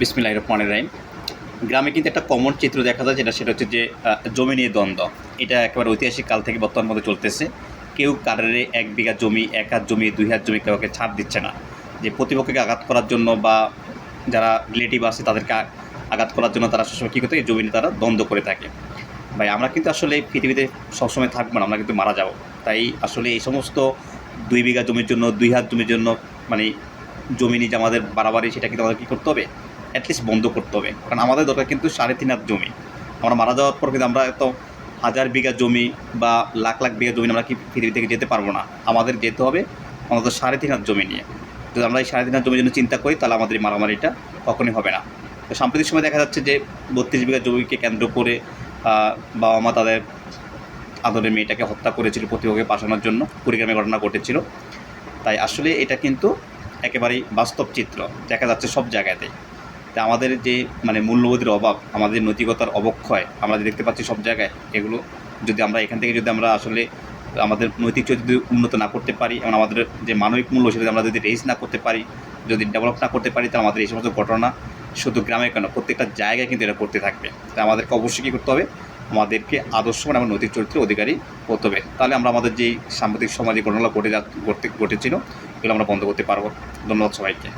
বিসমিল্লাহির রহমানির রহিম। গ্রামে কিন্তু একটা কমন চিত্র দেখা যায়, সেটা হচ্ছে যে জমি নিয়ে দ্বন্দ্ব। এটা একেবারে ঐতিহাসিক কাল থেকে বর্তমান মধ্যে চলতেছে। কেউ কারোরে 1 বিঘা জমি, 1 হাত জমি, 2 হাত জমি কাউকে ছাড় দিচ্ছে না, যে প্রতিপক্ষকে আঘাত করার জন্য বা যারা রিলেটিভ আছে তাদেরকে আঘাত করার জন্য তারা সবসময় কী করতে থাকে, জমি নিয়ে তারা দ্বন্দ্ব করে থাকে। ভাই আমরা কিন্তু আসলে পৃথিবীতে সবসময় থাকবো না, আমরা কিন্তু মারা যাব। তাই আসলে এই সমস্ত 2 বিঘা জমির জন্য, 2 হাত জমির জন্য মানে জমি নিয়ে যে আমাদের বাড়াবাড়ি, সেটা কিন্তু আমাদের কী করতে হবে, অ্যাটলিস্ট বন্ধ করতে হবে। কারণ আমাদের দরকার কিন্তু 3.5 হাত জমি। আমরা মারা যাওয়ার পর কিন্তু আমরা এত হাজার বিঘা জমি বা লাখ লাখ বিঘা জমি আমরা কি পৃথিবী থেকে যেতে পারবো না। আমাদের যেতে হবে অন্তত 3.5 হাত জমি নিয়ে। যদি আমরা এই 3.5 হাত জমির জন্য চিন্তা করি, তাহলে আমাদের এই মারামারিটা কখনোই হবে না। তো সাম্প্রতিক সময় দেখা যাচ্ছে যে 32 বিঘা জমিকে কেন্দ্র করে বাবা মা তাদের আদরের মেয়েটাকে হত্যা করেছিল প্রতিপক্ষকে পাঠানোর জন্য। কুড়িগ্রামে ঘটনা ঘটেছিল। তাই আসলে এটা কিন্তু একেবারেই বাস্তব চিত্র দেখা যাচ্ছে সব জায়গাতেই। তা আমাদের যে মূল্যবোধের অভাব, আমাদের নৈতিকতার অবক্ষয় আমরা যে দেখতে পাচ্ছি সব জায়গায়, এগুলো যদি আমরা এখান থেকে যদি আমরা আসলে আমাদের নৈতিক চরিত্র যদি উন্নত না করতে পারি এবং আমাদের যে মানবিক মূল্য সেটা আমরা যদি রেইজ না করতে পারি, যদি ডেভেলপ না করতে পারি, তাহলে আমাদের এই সমস্ত ঘটনা শুধু গ্রামে কেন, প্রত্যেকটা জায়গায় কিন্তু এটা করতে থাকবে। তাই আমাদেরকে অবশ্যই কী করতে হবে, আমাদেরকে আদর্শবান এবং নৈতিক চরিত্রের অধিকারী হতে হবে। তাহলে আমরা আমাদের যেই সাম্প্রতিক সমাজে ঘটনাগুলো ঘটেছিল, এগুলো আমরা বন্ধ করতে পারবো। ধন্যবাদ সবাইকে।